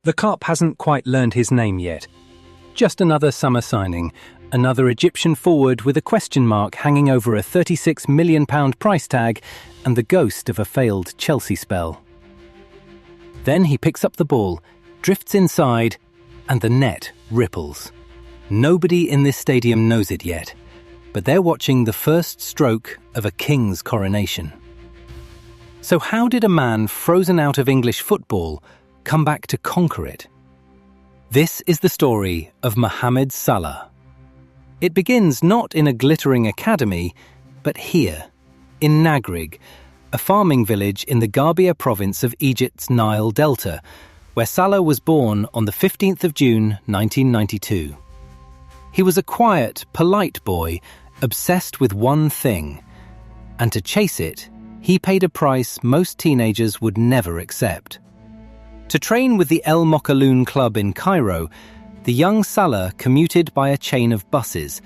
The cop hasn't quite learned his name yet. Just another summer signing, another Egyptian forward with a question mark hanging over a £36 million price tag and the ghost of a failed Chelsea spell. Then he picks up the ball, drifts inside, and the net ripples. Nobody in this stadium knows it yet, but they're watching the first stroke of a king's coronation. So how did a man frozen out of English football come back to conquer it? This is the story of Mohamed Salah. It begins not in a glittering academy, but here, in Nagrig, a farming village in the Garbia province of Egypt's Nile-Delta, where Salah was born on the 15th of June 1992. He was a quiet, polite boy, obsessed with one thing, and to chase it, he paid a price most teenagers would never accept. To train with the El Mokhaloun club in Cairo, the young Salah commuted by a chain of buses,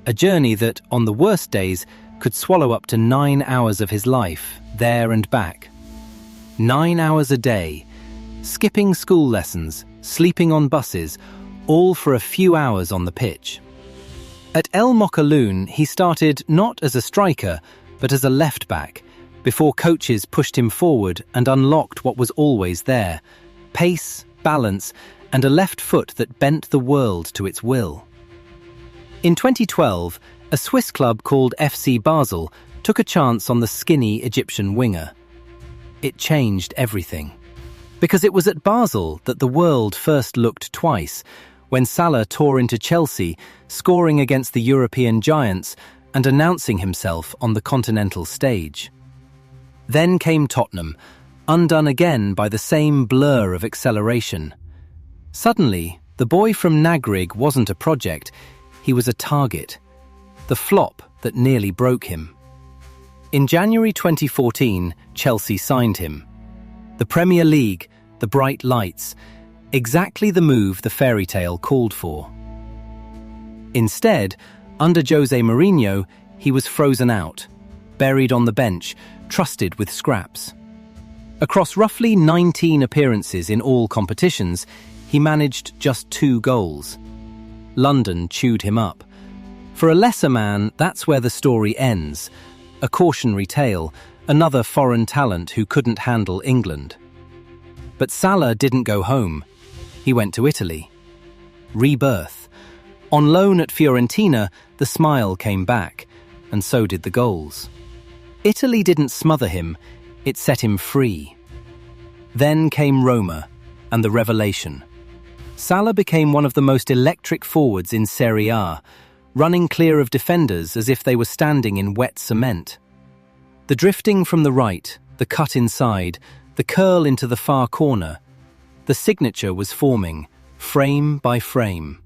a journey that, on the worst days, could swallow up to 9 hours of his life, there and back. 9 hours a day, skipping school lessons, sleeping on buses, all for a few hours on the pitch. At El Mokhaloun, he started not as a striker, but as a left-back, before coaches pushed him forward and unlocked what was always there: pace, balance, and a left foot that bent the world to its will. In 2012, a Swiss club called FC Basel took a chance on the skinny Egyptian winger. It changed everything. Because it was at Basel that the world first looked twice, when Salah tore into Chelsea, scoring against the European giants and announcing himself on the continental stage. Then came Tottenham, undone again by the same blur of acceleration. Suddenly, the boy from Nagrig wasn't a project, he was a target. The flop that nearly broke him. In January 2014, Chelsea signed him. The Premier League, the bright lights, exactly the move the fairy tale called for. Instead, under Jose Mourinho, he was frozen out, buried on the bench, trusted with scraps. Across roughly 19 appearances in all competitions, he managed just 2 goals. London chewed him up. For a lesser man, that's where the story ends. A cautionary tale, another foreign talent who couldn't handle England. But Salah didn't go home. He went to Italy. Rebirth. On loan at Fiorentina, the smile came back, and so did the goals. Italy didn't smother him, it set him free. Then came Roma, and the revelation. Salah became one of the most electric forwards in Serie A, running clear of defenders as if they were standing in wet cement. The drifting from the right, the cut inside, the curl into the far corner. The signature was forming, frame by frame.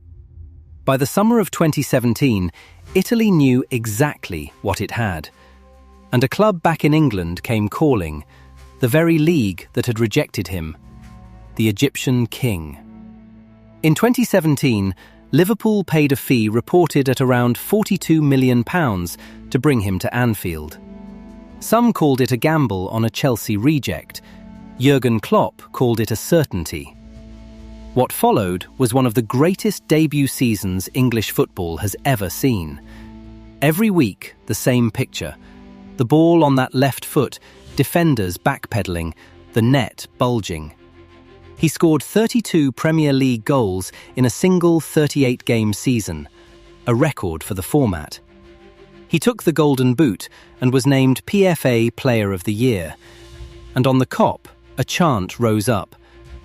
By the summer of 2017, Italy knew exactly what it had. And a club back in England came calling, the very league that had rejected him, the Egyptian king. In 2017, Liverpool paid a fee reported at around £42 million to bring him to Anfield. Some called it a gamble on a Chelsea reject. Jurgen Klopp called it a certainty. What followed was one of the greatest debut seasons English football has ever seen. Every week, the same picture. The ball on that left foot, defenders backpedalling, the net bulging. He scored 32 Premier League goals in a single 38-game season, a record for the format. He took the Golden Boot and was named PFA Player of the Year. And on the Kop, a chant rose up,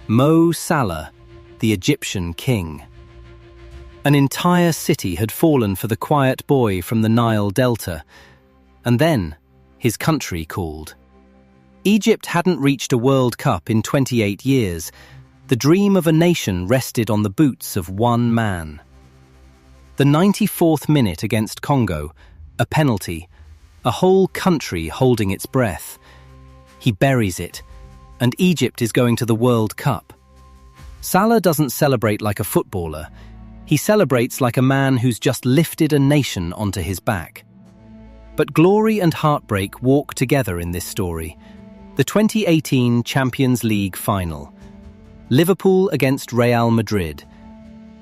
Mo Salah, the Egyptian king. An entire city had fallen for the quiet boy from the Nile-Delta. And then, his country called. Egypt hadn't reached a World Cup in 28 years. The dream of a nation rested on the boots of one man. The 94th minute against Congo, a penalty, a whole country holding its breath. He buries it, and Egypt is going to the World Cup. Salah doesn't celebrate like a footballer. He celebrates like a man who's just lifted a nation onto his back. But glory and heartbreak walk together in this story. The 2018 Champions League final. Liverpool against Real Madrid.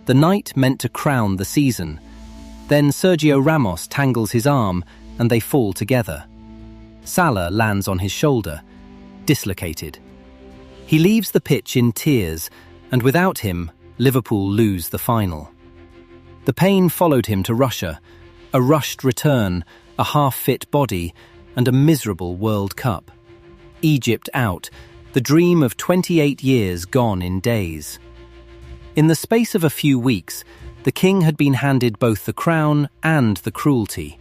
The night meant to crown the season. Then Sergio Ramos tangles his arm and they fall together. Salah lands on his shoulder, dislocated. He leaves the pitch in tears, and without him, Liverpool lose the final. The pain followed him to Russia, a rushed return, a half-fit body, and a miserable World Cup. Egypt out, the dream of 28 years gone in days. In the space of a few weeks, the king had been handed both the crown and the cruelty.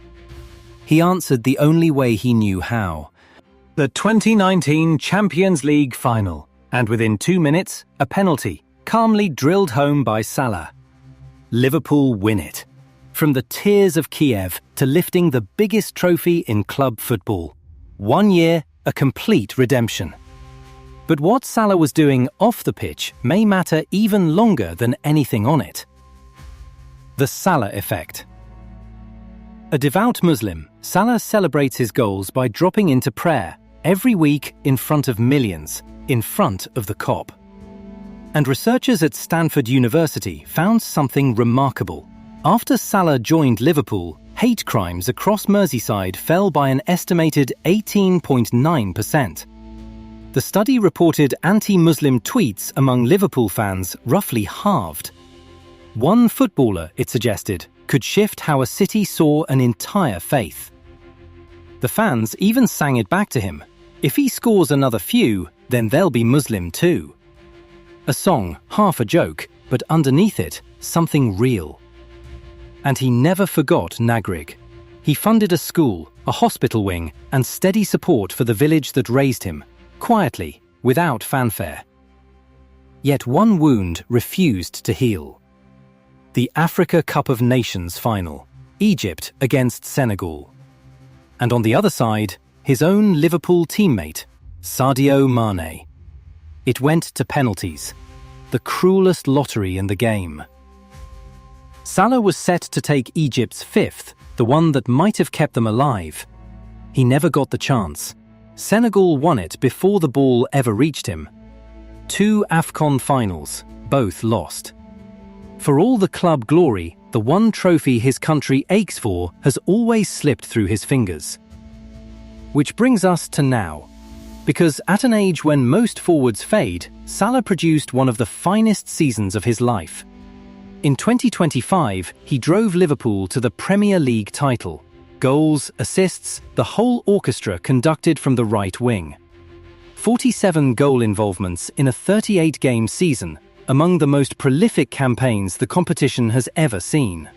He answered the only way he knew how. The 2019 Champions League final, and within 2 minutes, a penalty, calmly drilled home by Salah. Liverpool win it. From the tears of Kiev to lifting the biggest trophy in club football. 1 year, a complete redemption. But what Salah was doing off the pitch may matter even longer than anything on it. The Salah effect. A devout Muslim, Salah celebrates his goals by dropping into prayer every week in front of millions, in front of the COP. And researchers at Stanford University found something remarkable. After Salah joined Liverpool, hate crimes across Merseyside fell by an estimated 18.9%. The study reported anti-Muslim tweets among Liverpool fans roughly halved. One footballer, it suggested, could shift how a city saw an entire faith. The fans even sang it back to him. If he scores another few, then they'll be Muslim too. A song, half a joke, but underneath it, something real. And he never forgot Nagrig. He funded a school, a hospital wing, and steady support for the village that raised him, quietly, without fanfare. Yet one wound refused to heal. The Africa Cup of Nations final, Egypt against Senegal. And on the other side, his own Liverpool teammate, Sadio Mane. It went to penalties, the cruelest lottery in the game. Salah was set to take Egypt's fifth, the one that might have kept them alive. He never got the chance. Senegal won it before the ball ever reached him. 2 AFCON finals, both lost. For all the club glory, the one trophy his country aches for has always slipped through his fingers. Which brings us to now. Because at an age when most forwards fade, Salah produced one of the finest seasons of his life. In 2025, he drove Liverpool to the Premier League title. Goals, assists, the whole orchestra conducted from the right wing. 47 goal involvements in a 38-game season, among the most prolific campaigns the competition has ever seen.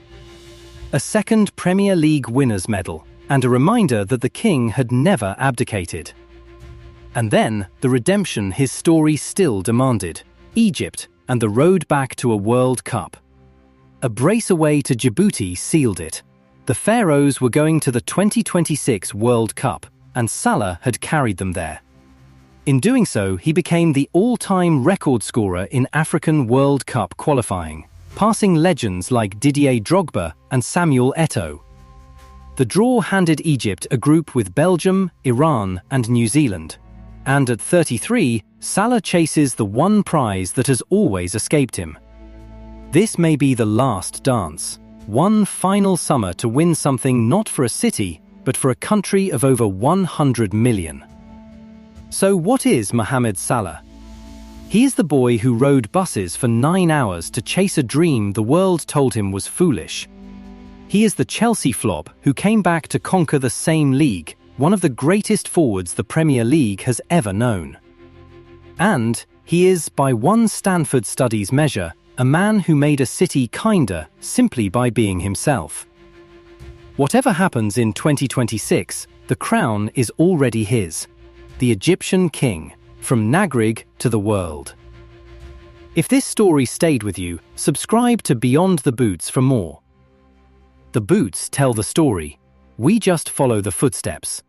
A second Premier League winners' medal, and a reminder that the king had never abdicated. And then, the redemption his story still demanded. Egypt and the road back to a World Cup. A brace away to Djibouti sealed it. The Pharaohs were going to the 2026 World Cup, and Salah had carried them there. In doing so, he became the all-time record scorer in African World Cup qualifying, passing legends like Didier Drogba and Samuel Eto'o. The draw handed Egypt a group with Belgium, Iran, and New Zealand. And at 33, Salah chases the one prize that has always escaped him. This may be the last dance. One final summer to win something not for a city, but for a country of over 100 million. So what is Mohamed Salah? He is the boy who rode buses for 9 hours to chase a dream the world told him was foolish. He is the Chelsea flop who came back to conquer the same league, one of the greatest forwards the Premier League has ever known. And he is, by one Stanford study's measure, a man who made a city kinder simply by being himself. Whatever happens in 2026, the crown is already his. The Egyptian king, from Nagrig to the world. If this story stayed with you, subscribe to Beyond the Boots for more. The boots tell the story. We just follow the footsteps.